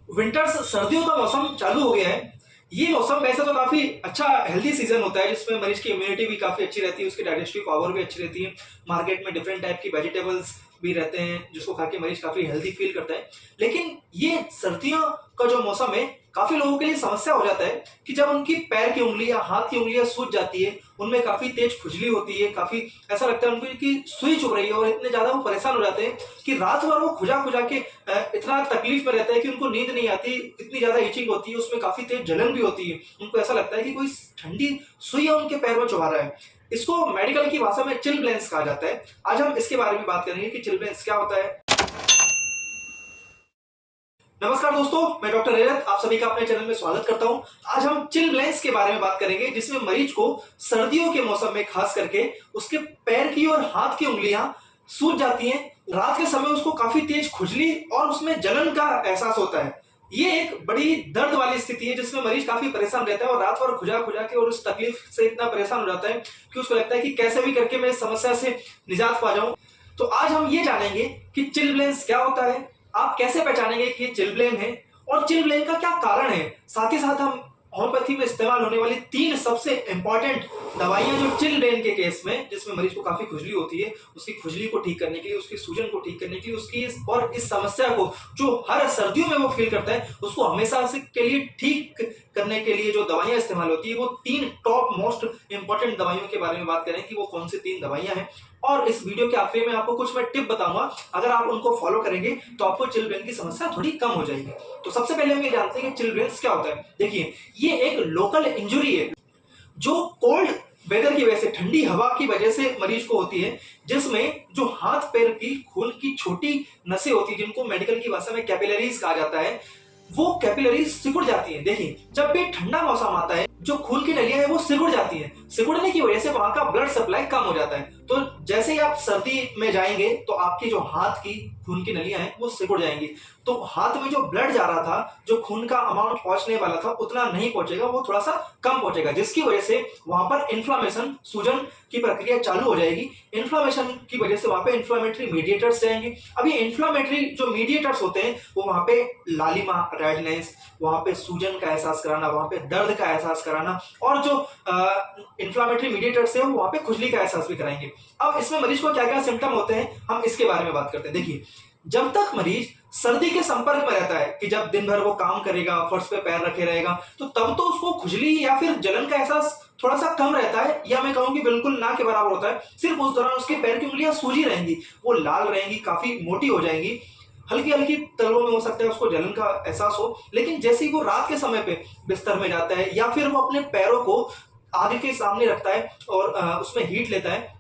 Winters सर्दियों का मौसम चालू हो गया है। ये मौसम वैसे तो काफी अच्छा हेल्दी सीजन होता है जिसमें मरीज की इम्यूनिटी भी काफी अच्छी रहती है, उसकी डाइजेस्टिव पावर भी अच्छी रहती है। मार्केट में डिफरेंट टाइप की वेजिटेबल्स भी रहते हैं जिसको खा के मरीज काफी हेल्दी फील करता है। लेकिन ये सर्दियों का जो मौसम है काफी लोगों के लिए समस्या हो जाता है कि जब उनकी पैर की उंगली या हाथ की उंगलियां सूज जाती है, उनमें काफी तेज खुजली होती है, काफी ऐसा लगता है उनको कि सुई चुभ रही है और इतने ज्यादा वो परेशान हो जाते हैं कि रात भर वो खुजा खुजा के इतना तकलीफ में रहता है कि उनको नींद नहीं आती, इतनी ज्यादा इचिंग होती है, उसमें काफी तेज जलन भी होती है। उनको ऐसा लगता है कि कोई ठंडी सुई है उनके पैर में चुभा रहा है। इसको मेडिकल की भाषा में चिलब्लेंस कहा जाता है। आज हम इसके बारे में बात करेंगे कि चिलब्लेंस क्या होता है। नमस्कार दोस्तों, मैं डॉक्टर रजत आप सभी का अपने चैनल में स्वागत करता हूं। आज हम चिलब्लेंस के बारे में बात करेंगे जिसमें मरीज को सर्दियों के मौसम में खास करके उसके पैर की और हाथ की उंगलियां सूज जाती हैं। रात के समय उसको काफी तेज खुजली और उसमें जलन का एहसास होता है। ये एक बड़ी दर्द वाली स्थिति है जिसमें मरीज काफी परेशान रहता है और रात भर खुजा खुजा के और उस तकलीफ से इतना परेशान हो जाता है कि उसको लगता है कि कैसे भी करके मैं इस समस्या से निजात पा जाऊं। तो आज हम ये जानेंगे कि चिलब्लेंस क्या होता है, आप कैसे पहचानेंगे कि ये चिलब्लेन है और चिलब्लेन का क्या कारण है। साथ ही साथ हम होम्योपैथी में इस्तेमाल होने वाली 3 सबसे इंपॉर्टेंट दवाइयां जो चिलब्लेन के केस में, जिसमें मरीज को काफी खुजली होती है, उसकी खुजली को ठीक करने के लिए, उसकी सूजन को ठीक करने के लिए, उसकी और इस समस्या को जो हर सर्दियों में वो फील करता है उसको हमेशा से के लिए ठीक करने के लिए जो दवाइयां इस्तेमाल होती है, वो 3 टॉप मोस्ट इंपॉर्टेंट दवाइयों के बारे में बात करें कि वो कौन सी 3 दवाइयां हैं। और इस वीडियो के आखिरी में आपको कुछ मैं टिप बताऊंगा, अगर आप उनको फॉलो करेंगे तो आपको चिलब्लेन की समस्या थोड़ी कम हो जाएगी। तो सबसे पहले हम ये जानते हैं कि चिलब्लेंस क्या होता है। देखिए, ये एक लोकल इंजुरी है जो कोल्ड वेदर की वजह से, ठंडी हवा की वजह से मरीज को होती है, जिसमें जो हाथ पैर की खून की छोटी नसें होती है जिनको मेडिकल की भाषा में कैपिलरीज कहा जाता है, वो कैपिलरीज सिकुड़ जाती हैं। देखिए, जब भी ठंडा मौसम आता है जो खून की नलियां हैं वो सिकुड़ जाती हैं। सिकुड़ने की वजह से वहां का ब्लड सप्लाई कम हो जाता है। तो जैसे ही आप सर्दी में जाएंगे तो आपकी जो हाथ की खून की नलियां हैं वो सिकुड़ जाएंगी। तो हाथ में जो ब्लड जा रहा था, जो खून का अमाउंट पहुंचने वाला था, उतना नहीं पहुंचेगा, वो थोड़ा सा कम पहुंचेगा, जिसकी वजह से वहां पर इन्फ्लामेशन, सूजन की प्रक्रिया चालू हो जाएगी। इन्फ्लामेशन की वजह से वहां पे इन्फ्लामेटरी मीडिएटर्स जाएंगे। अभी इन्फ्लामेटरी जो मीडिएटर्स होते हैं वो वहां पे लालिमा, रेडनेस, वहां पे सूजन का एहसास कराना, वहां पे दर्द का एहसास कराना, और जो इन्फ्लामेटरी मीडिएटर्स है वो वहां पे खुजली का एहसास भी कराएंगे। अब इसमें मरीज को क्या क्या सिम्टम होते हैं हम इसके बारे में बात करते हैं। देखिए, जब तक मरीज सर्दी के संपर्क में रहता है कि जब दिन भर वो काम करेगा, फर्श पे पैर रखे रहेगा, तो तब तो उसको खुजली या फिर जलन का एहसास थोड़ा सा कम रहता है, या मैं कहूं कि बिल्कुल ना के बराबर होता है। सिर्फ उस दौरान उसके पैर की उंगलियां सूजी रहेंगी, वो लाल रहेंगी, काफी मोटी हो जाएंगी, हल्की हल्की तलवों में हो सकता है उसको जलन का एहसास हो। लेकिन जैसे ही वो रात के समय पे बिस्तर में जाता है या फिर वो अपने पैरों को आगे के सामने रखता है और उसमें हीट लेता है,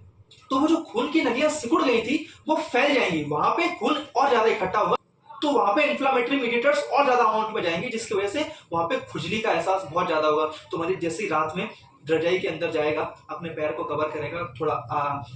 तो वो जो खून की नलियां सिकुड़ गई थी वो फैल जाएंगी, वहां पे खून और ज्यादा इकट्ठा होगा, तो वहां पे इन्फ्लामेटरी मीडिएटर्स और ज्यादा अमाउंट में जाएंगे, जिसकी वजह से वहां पे खुजली का एहसास बहुत ज्यादा होगा। तो मरीज जैसे ही रात में रजाई के अंदर जाएगा, अपने पैर को कवर करेगा, थोड़ा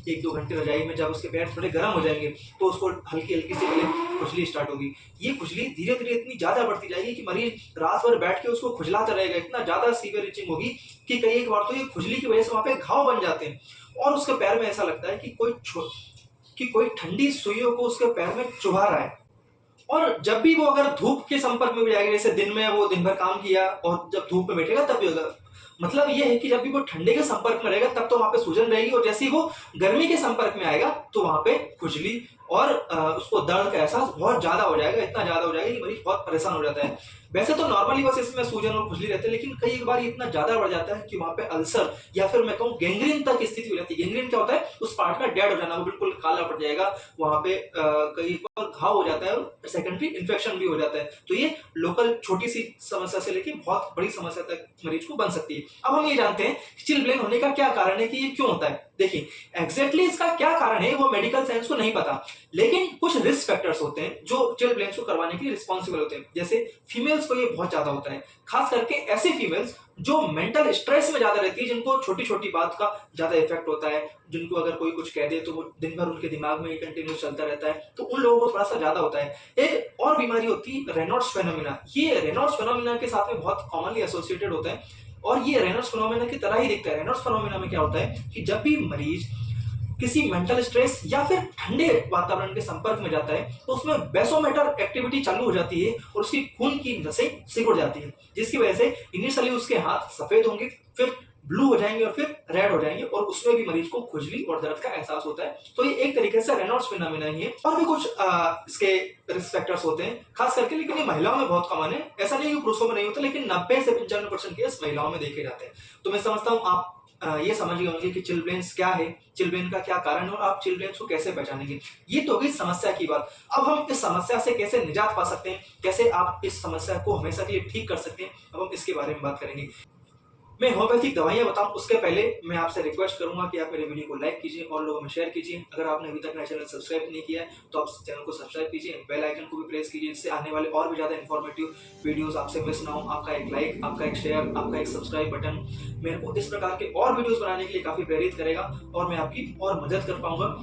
1-2 घंटे रजाई में जब उसके पैर थोड़े गर्म हो जाएंगे तो उसको हल्की हल्की सी खुजली स्टार्ट होगी। ये खुजली धीरे धीरे इतनी ज्यादा बढ़ती जाएगी कि मरीज रात भर बैठ के उसको खुजलाता रहेगा, इतना ज्यादा सीवियर इचिंग होगी कि कई एक बार तो ये खुजली की वजह से वहां पे घाव बन जाते हैं और उसके पैर में ऐसा लगता है कि कोई ठंडी सुइयों को उसके पैर में चुभा रहा है। और जब भी वो अगर धूप के संपर्क में भी जाएगा, जैसे दिन में वो दिन भर काम किया और जब धूप में बैठेगा तब भी होगा, मतलब ये है कि जब भी वो ठंडे के संपर्क में रहेगा तब तो वहां पे सूजन रहेगी, और जैसे ही वो गर्मी के संपर्क में आएगा तो वहां पे खुजली और उसको दर्द का एहसास बहुत ज्यादा हो जाएगा, इतना ज्यादा हो जाएगा कि मरीज बहुत परेशान हो जाता है। वैसे तो नॉर्मली बस इसमें सूजन और खुजली रहते हैं, लेकिन कई बार इतना ज्यादा बढ़ जाता है कि वहां पे अल्सर या फिर मैं कहूँ गैंग्रीन तक स्थिति हो जाती है। गैंग्रीन क्या होता है, उस पार्ट का डेड हो जाना, वो बिल्कुल काला पड़ जाएगा, वहां पे कई बार घाव हो जाता है और सेकेंडरी इन्फेक्शन भी हो जाता है। तो ये लोकल छोटी सी समस्या से लेकर बहुत बड़ी समस्या तक मरीज को बन सकती है। अब हम ये जानते हैं चिलब्लेन होने का क्या कारण है, कि ये क्यों होता है। देखिए, एग्जैक्टली इसका क्या कारण है वो मेडिकल साइंस को नहीं पता, लेकिन कुछ रिस्क फैक्टर्स होते हैं जो चिलब्लेन को करवाने के लिए रिस्पॉन्सिबल होते हैं। जैसे फीमेल्स को ये बहुत ज्यादा होता है, खास करके ऐसी फीमेल्स जो मेंटल स्ट्रेस में ज्यादा रहती है, जिनको छोटी छोटी बात का ज्यादा इफेक्ट होता है, जिनको अगर कोई कुछ कह दे तो वो दिन भर उनके दिमाग में कंटिन्यू चलता रहता है, तो उन लोगों को थोड़ा सा ज्यादा होता है। एक और बीमारी होती है रेनॉल्ड्स फेनोमेना। ये रेनॉल्ड्स फेनोमेना के साथ में बहुत कॉमनली एसोसिएटेड होता है और ये रेनॉल्ड्स फेनोमेना की तरह ही दिखता है। रेनॉल्ड्स फेनोमेना में क्या होता है कि जब भी मरीज किसी मेंटल स्ट्रेस या फिर ठंडे वातावरण के संपर्क में जाता है तो उसमें वेसोमेटर एक्टिविटी चालू हो जाती है और उसकी खून की नसें सिकुड़ जाती है, जिसकी वजह से इनिशियली उसके हाथ सफेद होंगे, फिर ब्लू हो जाएंगे और फिर रेड हो जाएंगे और उसमें भी मरीज को खुजली और दर्द का एहसास होता है। तो ये एक तरीके से रेनॉल्ड्स फिनोमेना ही है। और भी कुछ इसके रिस्क फैक्टर्स होते हैं खास करके, लेकिन ये महिलाओं में बहुत कॉमन है। ऐसा नहीं कि पुरुषों में नहीं होता, लेकिन 90 से 95% केस महिलाओं में देखे जाते हैं। तो मैं समझता हूँ आप ये समझ गए होंगे कि चिलब्लेन्स क्या है, चिलब्लेन का क्या कारण है और आप चिलब्लेन्स को कैसे पहचानेंगे। ये तो होगी समस्या की बात। अब हम इस समस्या से कैसे निजात पा सकते हैं, कैसे आप इस समस्या को हमेशा के लिए ठीक कर सकते हैं, अब हम इसके बारे में बात करेंगे। मैं होम्योपैथिक दवाइयां बताऊं उसके पहले मैं आपसे रिक्वेस्ट करूंगा कि आप मेरे वीडियो को लाइक कीजिए और लोगों में शेयर कीजिए। अगर आपने अभी तक मेरा चैनल सब्सक्राइब नहीं किया है तो आप चैनल को सब्सक्राइब कीजिए, बेल आइकन को भी प्रेस कीजिए, जिससे आने वाले और भी ज्यादा इन्फॉर्मेटिव वीडियोस आपसे मिस ना हो। आपका एक लाइक, आपका एक शेयर, आपका एक सब्सक्राइब बटन मेरे को इस प्रकार के और वीडियोस बनाने के लिए काफी प्रेरित करेगा और मैं आपकी और मदद कर पाऊंगा।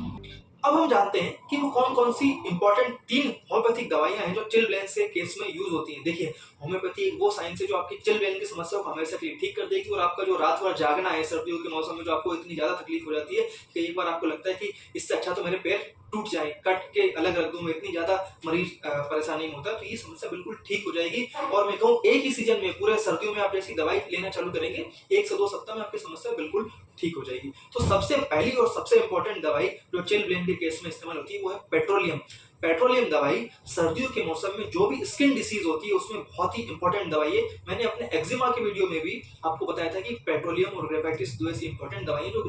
अब हम जानते हैं कि वो कौन कौन सी इंपॉर्टेंट 3 होम्योपैथिक दवाइयां हैं जो चिलब्लेन के केस में यूज होती हैं। देखिए, होम्योपैथी वो साइंस है जो आपकी चिलब्लेन की समस्या को हमेशा के लिए ठीक कर देगी और आपका जो रात भर जागना है सर्दियों के मौसम में, जो आपको इतनी ज्यादा तकलीफ हो जाती है कि एक बार आपको लगता है कि इससे अच्छा तो मेरे पैर टूट जाए, कट के अलग रख दूं, मैं इतनी ज्यादा मरीज परेशानी में होता है, तो ये समस्या बिल्कुल ठीक हो जाएगी। और मैं कहूँ एक ही सीजन में, पूरे सर्दियों में आप जैसी दवाई लेना चालू करेंगे 1 से 2 सप्ताह में आपकी समस्या बिल्कुल ठीक हो जाएगी। तो सबसे पहली और सबसे इंपॉर्टेंट दवाई जो चिलब्लेन के केस में इस्तेमाल होती है वो है पेट्रोलियम। पेट्रोलियम दवाई सर्दियों के मौसम में जो भी स्किन डिसीज होती है उसमें बहुत ही इंपॉर्टेंट दवाई है। मैंने अपने एक्जिमा के वीडियो में भी आपको बताया था कि पेट्रोलियम और ग्रेफाइटिस 2 ऐसी इंपॉर्टेंट दवाई जो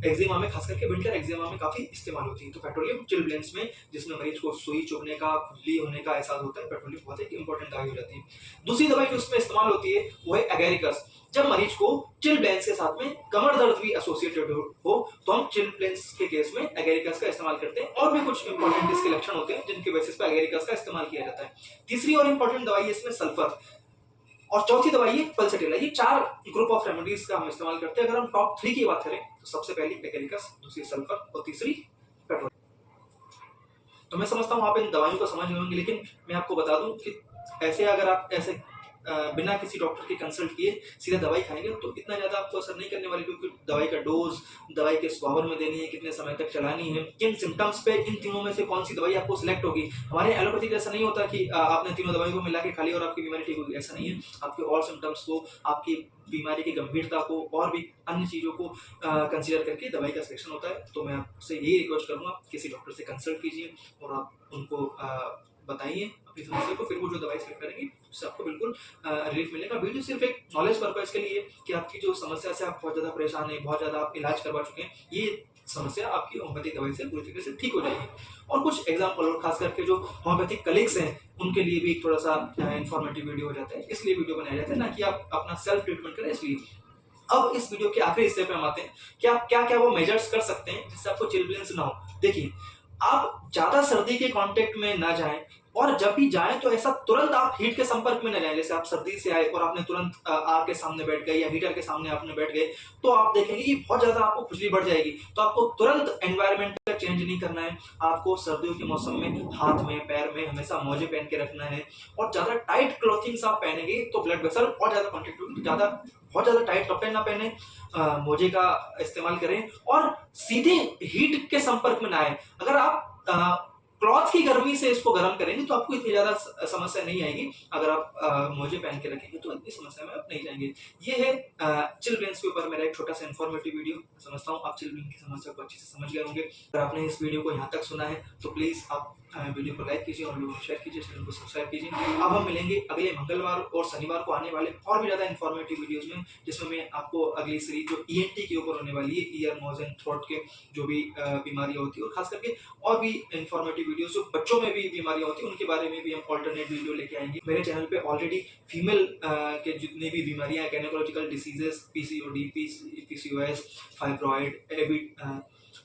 एक्जिमा में, खासकर के विंटर एक्जिमा में काफी इस्तेमाल होती है। तो पेट्रोलियम चिलब्लेन्स में, जिसमें मरीज को सुई चुभने का, खुजली होने का एहसास होता है, पेट्रोलियम बहुत ही इंपॉर्टेंट दवाई हो जाती है। दूसरी दवाई जो उसमें इस्तेमाल होती है वो है एगेरिकस। जब मरीज को चिलब्लेन्स के साथ में कमर दर्द भी एसोसिएटेड हो तो हम चिलब्लेन्स के केस में एगेरिकस का इस्तेमाल करते हैं। और भी कुछ इंपॉर्टेंट इसके लक्षण होते हैं जिनके बेसिस पर एगेरिकस का इस्तेमाल किया जाता है। तीसरी और इंपॉर्टेंट दवाई है इसमें सल्फर, और चौथी दवाई है पल्सटिल। ये 4 ग्रुप ऑफ रेमेडीज का हम इस्तेमाल करते हैं। अगर हम टॉप 3 की बात करें तो सबसे पहली एगेरिकस, दूसरी सल्फर और तीसरी पेट्रोल। तो मैं समझता हूं आप इन दवाइयों को समझ गए होंगे, लेकिन मैं आपको बता दूं कि ऐसे अगर आप ऐसे बिना किसी डॉक्टर के कंसल्ट किए सीधे दवाई खाएंगे तो इतना ज्यादा आपको असर नहीं करने वाली, क्योंकि दवाई का डोज, दवाई के स्वावर में देनी है, कितने समय तक चलानी है, किन सिम्टम्स पे इन तीनों में से कौन सी दवाई आपको सिलेक्ट होगी। हमारे एलोपैथी ऐसा नहीं होता कि आपने तीनों दवाई को मिला के खा लिया और आपकी बीमारी ठीक होगी, ऐसा नहीं है। आपके और सिम्टम्स को, आपकी बीमारी की गंभीरता को और भी अन्य चीजों को कंसीडर करके दवाई का सिलेक्शन होता है। तो मैं आपसे यही रिक्वेस्ट करूंगा, किसी डॉक्टर से कंसल्ट कीजिए और आप उनको बताइए अपनी समस्या को, फिर वो जो दवाई सेलेक्ट करेंगे उससे आपको बिल्कुल रिलीफ मिलेगा। वीडियो सिर्फ एक नॉलेज पर्पज के लिए कि आपकी जो समस्या से आप बहुत ज्यादा परेशान हैं, बहुत ज्यादा आप इलाज करवा चुके हैं, ये समस्या आपकी होम्योपैथिक दवाई से पूरी तरीके से ठीक हो जाएगी। और कुछ एग्जाम्पल, और खास करके जो होम्योपैथिक कलीग्स हैं उनके लिए भी थोड़ा सा इन्फॉर्मेटिव वीडियो हो जाता है, इसलिए वीडियो बनाया जाता है, ना कि आप अपना सेल्फ ट्रीटमेंट करें, इसलिए। अब इस वीडियो के आखिरी हिस्से पे हम आते हैं कि आप क्या क्या वो मेजर्स कर सकते हैं जिससे आपको चिलब्लेन्स ना हो। देखिए, आप ज्यादा सर्दी के कांटेक्ट में ना जाएं, और जब भी जाएं तो ऐसा तुरंत आप हीट के संपर्क में न जाएं। जैसे आप सर्दी से आए और आपने तुरंत आग के सामने बैठ गए या हीटर के सामने आपने बैठ गए तो आप देखेंगे कि बहुत ज्यादा आपको खुजली बढ़ जाएगी। तो आपको तुरंत एनवायरमेंट का चेंज नहीं करना है। आपको सर्दियों के मौसम में हाथ में, पैर में हमेशा मोजे पहन के रखना है, और ज्यादा टाइट क्लॉथिंग्स आप पहनेंगे तो ब्लड वेसल और ज्यादा कॉन्ट्रैक्ट होगी। बहुत ज्यादा टाइट कपड़े ना पहने, मोजे का इस्तेमाल करें और सीधे हीट के संपर्क में ना आए। अगर आप क्लॉथ की गर्मी से इसको गर्म करेंगे तो आपको इतनी ज्यादा समस्या नहीं आएगी। अगर आप मोजे पहन के रखेंगे तो इतनी समस्या में आप नहीं जाएंगे। ये है चिलब्लेन्स के ऊपर मेरा एक छोटा सा इन्फॉर्मेटिव वीडियो। समझता हूँ आप चिलब्लेन की समस्या को अच्छे से समझ गए होंगे। अगर आपने इस वीडियो को यहाँ तक सुना है तो प्लीज आप वीडियो को लाइक कीजिए और लोगों को शेयर कीजिए, चैनल को सब्सक्राइब कीजिए। अब हम मिलेंगे अगले मंगलवार और शनिवार को आने वाले और भी ज्यादा इन्फॉर्मेटिव वीडियोज में, जिसमें मैं आपको अगली सीरीज जो ENT के ऊपर होने वाली है, ईयर, नोज एंड थ्रोट के जो भी बीमारियां होती है, और खास करके और भी इन्फॉर्मेटिव वीडियोज जो बच्चों में भी बीमारियां होती है उनके बारे में भी हम ऑल्टरनेट वीडियो लेके आएंगे। मेरे चैनल पे ऑलरेडी फीमेल के जितने भी बीमारियां, gynaecological diseases, PCOD, PCOS, fibroid,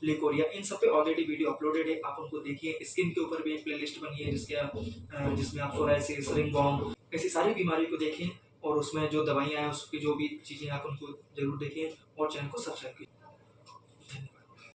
leucorrhoea, इन सब पे ऑलरेडी वीडियो अपलोडेड है, आप उनको देखिए। स्किन के ऊपर भी एक प्लेलिस्ट बनी है जिसमें आप सोरायसिस, रिंगवॉर्म, ऐसी सारी बीमारी को देखें, और उसमें जो दवाइयां हैं उसकी जो भी चीजें आप उनको जरूर देखें, और चैनल को सब्सक्राइब कीजिए।